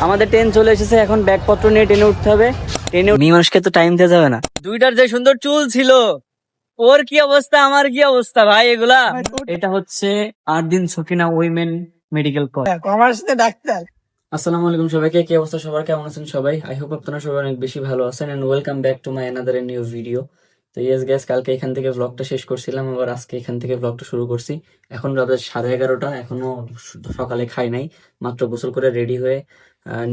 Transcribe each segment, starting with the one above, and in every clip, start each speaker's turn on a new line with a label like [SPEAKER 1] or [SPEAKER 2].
[SPEAKER 1] আমাদের ট্রেন চলে এসেছে, এখন ব্যাগপত্র নিয়ে ট্রেনে উঠতে হবে। ট্রেনে মেয়ে মানুষকে তো টাইম দেওয়া যাবে না। দুইটার যে সুন্দর চুল ছিল, ওর কি অবস্থা আমার কি অবস্থা ভাই এগুলা। এটা হচ্ছে 8 দিন Sakina women medical commerce doctor. আসসালামু আলাইকুম সবাইকে, কি অবস্থা সবার, কেমন আছেন সবাই? আই হোপ আপনারা সবাই অনেক বেশি ভালো আছেন and welcome back to my another new video. তো ইয়েস গ্যাস, কালকে এখান থেকে ব্লগটা শেষ করছিলাম, আবার আজকে এখান থেকে ব্লগটা শুরু করছি। এখন রাত 11:30, এখনো সকালে খাই নাই, মাত্র গোসল করে রেডি হয়ে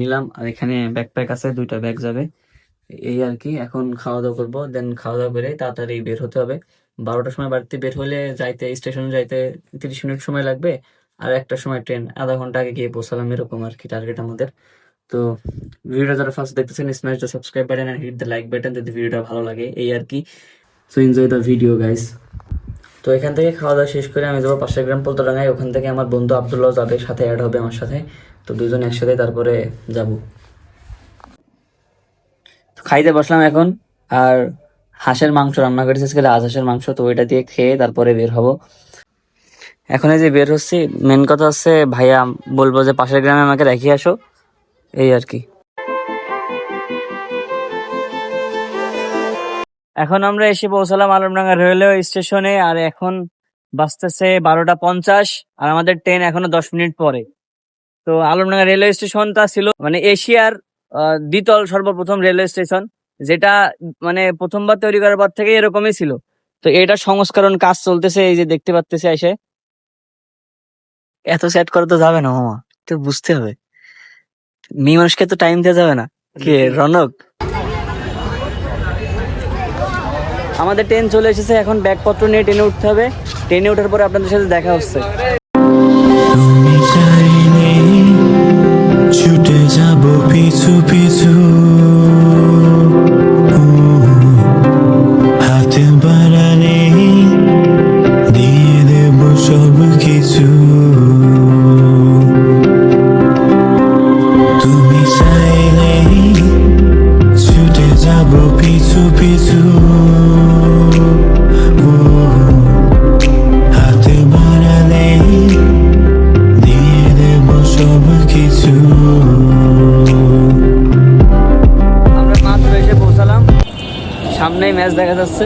[SPEAKER 1] নিলাম। আর এখানে ব্যাকপ্যাক আছে, 2টা ব্যাগ যাবে এই আর কি। এখন খাওয়া দাওয়া করবো, দেন খাওয়া দাওয়া করে তাড়াতাড়ি বের হতে হবে। 12টার সময় বাড়িতে বের হলে যাইতে স্টেশনে যাইতে 30 মিনিট সময় লাগবে। আর 1টার সময় ট্রেন, আধা ঘন্টা আগে গিয়ে পৌঁছালাম, এরকম আর কি টার্গেট আমাদের। তো ভিডিওটা যারা ফার্স্ট দেখতেছেন, smash the subscribe button and hit the like button যদি ভিডিওটা ভালো লাগে, এই আর কি। So enjoy the video guys. তো এখান থেকে খাওয়া দাওয়া শেষ করে আমি যাবো পাশের গ্রাম পোলতোডাঙ্গায়। ওখান থেকে আমার বন্ধু আব্দুল্লাহ যাবে, সাথে অ্যাড হবে আমার সাথে। তো দুজন একসাথে তারপরে যাবো। খাইতে বসলাম এখন। আর হাঁসের মাংস রান্না করেছে আজকে, রাজহাঁসের মাংস, তো ওইটা দিয়ে খেয়ে তারপরে বের হব। এখন এই যে বের হচ্ছি, মেন কথা হচ্ছে ভাইয়া বলবো যে পাশের গ্রামে আমাকে দেখিয়ে আসো, এই আর কি। এখন আমরা এসে পৌঁছালাম আলমডাঙ্গা রেলওয়ে স্টেশনে, আর এখন বাজতেছে 12:50, আর আমাদের ট্রেন এখনো 10 মিনিট পরে। তো আলমডাঙ্গা রেলওয়ে স্টেশনটা ছিল মানে এশিয়ার দ্বিতল সর্বপ্রথম রেলওয়ে স্টেশন, যেটা মানে প্রথমবার তৈরি করার পর থেকে এরকমই ছিল। তো এটা সংস্করণ কাজ চলতেছে, এই যে দেখতে পাচ্তেছে এসে। এত সেট করা তো যাবে না মামা, তো বুঝতে হবে, মেয়ে মানুষকে তো টাইম দেওয়া যাবে না। কে রনক? আমাদের ট্রেন চলে এসেছে, এখন ব্যাগপত্র নিয়ে ট্রেনে উঠতে হবে। ট্রেনে ওঠার পরে আপনাদের সাথে দেখা হচ্ছে।
[SPEAKER 2] তুমি চাইলে ছুটে যাব পিছু পিছু, হাতে বাড়ালে দিয়ে দেব সব কিছু। তুমি চাইলে ছুটে যাব পিছু পিছু, হাতে বাড়ালে দিয়ে দেব সব কিছু।
[SPEAKER 1] আমরা মাত্র এসে পৌঁছালাম, সামনেই ম্যাচ দেখা যাচ্ছে।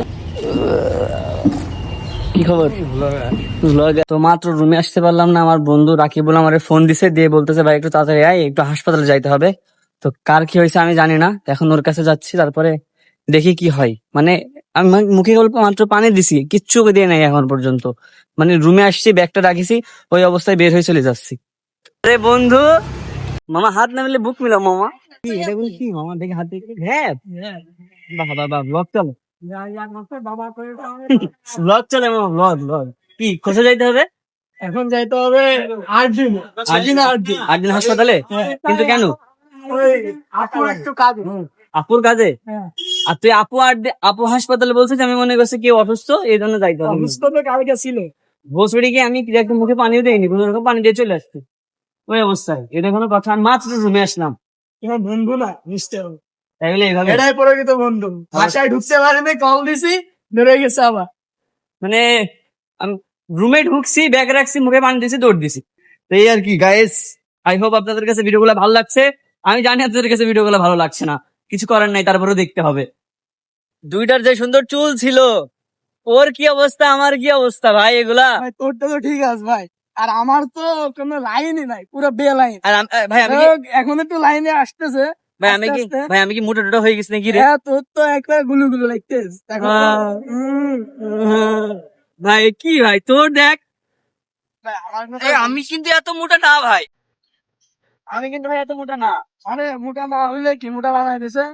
[SPEAKER 1] কি খবর? তো মাত্র রুমে আসতে পারলাম না, আমার বন্ধু রাকিবুল আমার ফোন দিছে, দিয়ে বলতেছে ভাই একটু তাড়াতাড়ি আয়, একটু হাসপাতালে যাইতে হবে। তো কার কি হয়েছে আমি জানি না, এখন ওর কাছে যাচ্ছি, তারপরে দেখি কি হয়। মানে আমি মুখে অল্প মাত্র পানি দিছি, কিচ্ছু দিয়ে নাই এখন পর্যন্ত। মানে রুমে আসছি, ব্যাগটা রাখিছি, ওই অবস্থায় বের হয়ে চলে যাচ্ছি। আরে বন্ধু, মামা হাত না মিলে বুক মিলাও মামা। কি এটা বলি কি মামা, দেখে হাত দেখে, হ্যাঁ বাবা বাবা ব্লগ চলো, ব্লগ চলে মামা, ব্লগ ব্লগ। কি কোথায় যাইতে হবে?
[SPEAKER 3] এখন যাইতে হবে 8 দিন।
[SPEAKER 1] 8 দিন হাসপাতালে? কিন্তু কেন?
[SPEAKER 3] ওই আপু একটু কাজে।
[SPEAKER 1] আপুর কাজে?
[SPEAKER 3] হ্যাঁ।
[SPEAKER 1] আর তুই আপু হাসপাতালে বলছিস, আমি মনে করছি কেউ অসুস্থ, এই জন্য যাইতে হবে।
[SPEAKER 3] অসুস্থ তো কালকে ছিল।
[SPEAKER 1] ভোসড়ি গিয়ে আমি একটু মুখে পানিও দিইনি, কোনো রকম পানি দিয়ে চলে আসছি ওই অবস্থায়। এটা কোনো কথা? আমি মাত্র রুমে আসলাম।
[SPEAKER 3] তোমার বন্ধু না, মিশতে হবে।
[SPEAKER 1] তাইলে এইভাবে
[SPEAKER 3] এটাই প্রকৃত বন্ধু। বাসায় ঢুকতে পারিনি, কল দিছি, ধরে গেছে আবার।
[SPEAKER 1] মানে আমি রুমে ঢুকছি, ব্যাগ রাখছি, মুখে পানি দিয়েছি, দৌড় দিছি। তো এই আর কি গাইস, আই হোপ আপনাদের কাছে ভিডিওগুলো ভালো লাগছে। আমি জানি আপনাদের কাছে ভিডিওগুলো ভালো লাগছে না, কিছু করার নাই, তারপরেও দেখতে হবে। দুইটার যে সুন্দর চুল ছিল, ওর কি অবস্থা আমার কি অবস্থা ভাই এগুলা।
[SPEAKER 3] ভাই তোরটা তো ঠিক আছে ভাই, আর আমার তো কোনো লাইনই নাই, পুরো বে লাইন।
[SPEAKER 1] আর ভাই আমি
[SPEAKER 3] এখন একটু লাইনে আসতেছে।
[SPEAKER 1] ভাই আমি কি মোটা টোটা হয়ে গেছি নাকি রে?
[SPEAKER 3] হ্যাঁ, তোর তো একবার গুলু গুলু লাগতেছে এখন তো।
[SPEAKER 1] ভাই কি ভাই তোর দেখ,
[SPEAKER 3] ভাই, আমার কথা
[SPEAKER 1] আমি কিন্তু এত মোটা না ভাই, আমি কিন্তু ভাই এত মোটা না।
[SPEAKER 3] আরে মোটা না হইলে কি মোটা বানাই দিছে।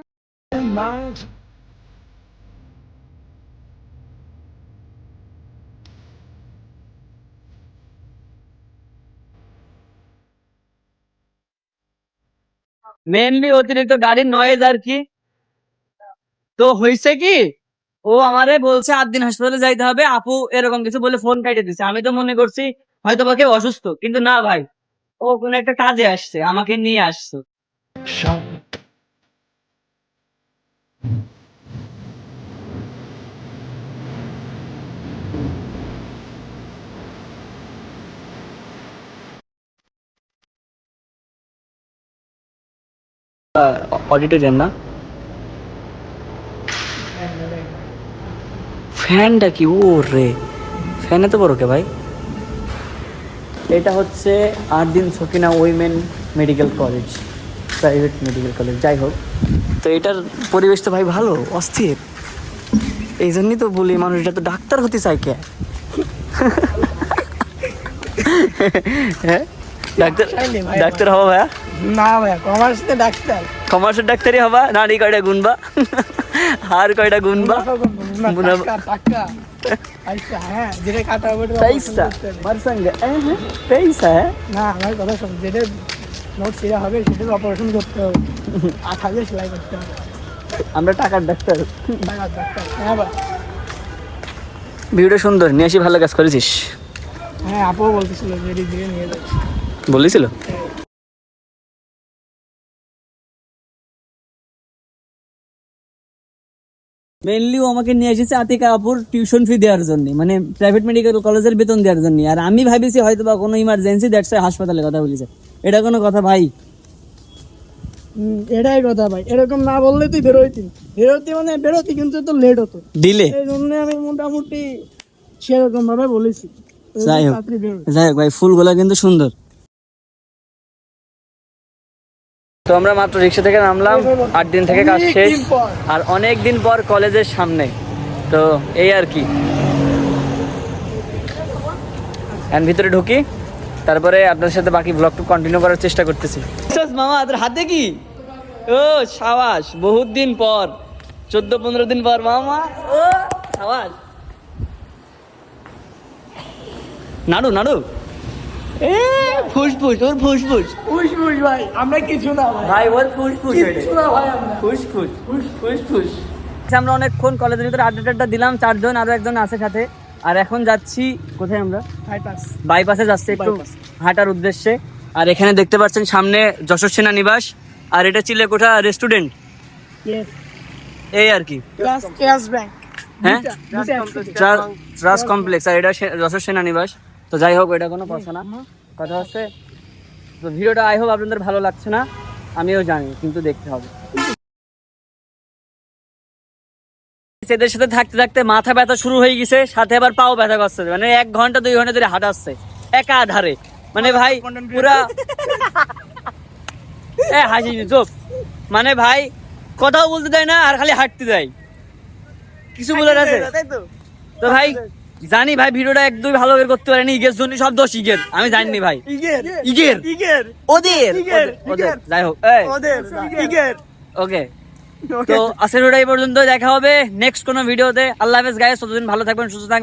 [SPEAKER 1] মেনলি অতিরিক্ত গাড়ির নয়েজ আর কি। তো হয়েছে কি, ও আমারে বলছে 8 দিন হাসপাতালে যাইতে হবে, আপু এরকম কিছু বলে ফোন কাটে দিছে। আমি তো মনে করছি হয়তো বা কেউ অসুস্থ, কিন্তু না ভাই, ও কোনো একটা কাজে আসছে, আমাকে নিয়ে আসছে। অডিটোরিয়াম না, ফ্যানটা কি ও রে, ফ্যান এত বড় কে ভাই? এটা হচ্ছে 8 দিন Sakina women medical college, private medical college. যাই হোক, তো এটার পরিবেশ তো ভাই ভালো, অস্থির। এই জন্যই তো বলি মানুষ এটা তো ডাক্তার হতে চায় কে। হ্যাঁ ডাক্তার, ডাক্তার হবা ভাইয়া?
[SPEAKER 3] না ভাইয়া, কমার্সে ডাক্তার।
[SPEAKER 1] কমার্সের ডাক্তারই হবা, নাড়ি কয়টা গুনবা, হার কয়টা গুনবা, মুনাফা-
[SPEAKER 3] টাকা আচ্ছা, হ্যাঁ যেটা কাটা হবে ওটা
[SPEAKER 1] पैसा
[SPEAKER 3] operation করতে হবে।
[SPEAKER 1] मर संग पैसा है।
[SPEAKER 3] না আমার কথা শোন, যেটা নোট সেরা হবে সেটার অপারেশন করতে হবে, 8,000 সেলাই করতে হবে।
[SPEAKER 1] আমরা টাকার ডাক্তার।
[SPEAKER 3] টাকার ডাক্তার, হ্যাঁ ভাই।
[SPEAKER 1] ভিডিওটা সুন্দর, নিয়ে আসি, ভালো কাজ করেছিস।
[SPEAKER 3] হ্যাঁ আপুও বলতেছিল যে দিকে নিয়ে যাচ্ছে।
[SPEAKER 1] বলেছিল মেনলি ও আমাকে নিয়ে এসেছে আতিকা আপুর টিউশন ফি দেওয়ার জন্য, মানে প্রাইভেট মেডিকেল কলেজের বেতন দেওয়ার জন্য। আর আমি ভাবিছি হয়তো বা কোনো ইমার্জেন্সি, দ্যাটস হাসপাতালে কথা বলেছে। এটা কোনো কথা ভাই?
[SPEAKER 3] এটাই কথা ভাই, এরকম না বললে তুই বেরোতি মানে বেরোতি, কিন্তু তো লেট হতো।
[SPEAKER 1] দিলে
[SPEAKER 3] এই জন্য আমি মোটামুটি সেরকম ভাবে বলেছি।
[SPEAKER 1] যাই হোক,
[SPEAKER 3] তাড়াতাড়ি বেরো।
[SPEAKER 1] যাই হোক ভাই, ফুলগুলা কিন্তু সুন্দর। তো আমরা মাত্র রিক্সা থেকে নামলাম, 8 দিন থেকে কাজ শেষ,
[SPEAKER 3] অনেকদিন পর।
[SPEAKER 1] আর অনেক দিন পর কলেজের সামনে। তো এই আর কি, এখন ভিতরে ঢুকি, তারপরে আপনাদের সাথে বাকি ব্লগটা কন্টিনিউ করার চেষ্টা করতেছি। মামা তোর হাতে কি? ও সাবাস, বহুত দিন পর, 14-15 দিন পর মামা। ও সাবাস, নাড়ু নাড়ু, এ ফুসফুস, ওর ফুসফুস
[SPEAKER 3] ফুসফুস ভাই, আমরা কিছু না ভাই।
[SPEAKER 1] ভাই, ওর ফুসফুস
[SPEAKER 3] কিচ্ছু না ভাই আমরা।
[SPEAKER 1] ফুসফুস ফুসফুস। আমরা অনেকক্ষণ কলেজের ভিতরে আড্ডা দিলাম, 4 জন, আরো একজন আছে সাথে। আর এখন যাচ্ছি কোথায়? আমরা
[SPEAKER 3] বাইপাস।
[SPEAKER 1] বাইপাসে যাচ্ছি একটু
[SPEAKER 3] বাইপাস।
[SPEAKER 1] হাঁটার উদ্দেশ্যে। আর এখানে দেখতে পাচ্ছেন সামনে যশোর সেনা নিবাস, আর এটা চিলেকোঠা রেস্টুরেন্ট,
[SPEAKER 3] Yes.
[SPEAKER 1] এই আর কি।
[SPEAKER 3] Cash bank.
[SPEAKER 1] হ্যাঁ, ট্রাস্ট কমপ্লেক্স, আর এটা যশোর সেনা নিবাস। তো যাই হোক, এটা কোনো কথা না, কথা হচ্ছে তো ভিডিওটা আই হোপ আপনাদের ভালো লাগছে না, আমিও জানি, কিন্তু দেখতে হবে। এদের সাথে থাকতে থাকতে মাথা ব্যথা শুরু হয়ে গেছে, সাথে আবার পাও ব্যথা করছে, মানে 1 ঘন্টা 2 ঘন্টা ধরে হাঁটাচ্ছে একাধারে, মানে ভাই পুরা হাসি চোখ, মানে ভাই কথাও বলতে দেয় না, আর খালি হাঁটতে দেয়, কিছু বলার আছে? তো ভাই জানি ভাই ভিডিওটা একদম ভালো করে করতে পারেনি, ইগের জন্য সব দোষ ইগের, আমি জানি ভাই, ইগের ওদের, যাই হোক ওকে। তো আজকের ভিডিও এই পর্যন্ত, দেখা হবে নেক্সট কোনো ভিডিওতে। আল্লাহ হাফেজ গাইস, ততদিন ভালো থাকবেন, সুস্থ থাকবেন।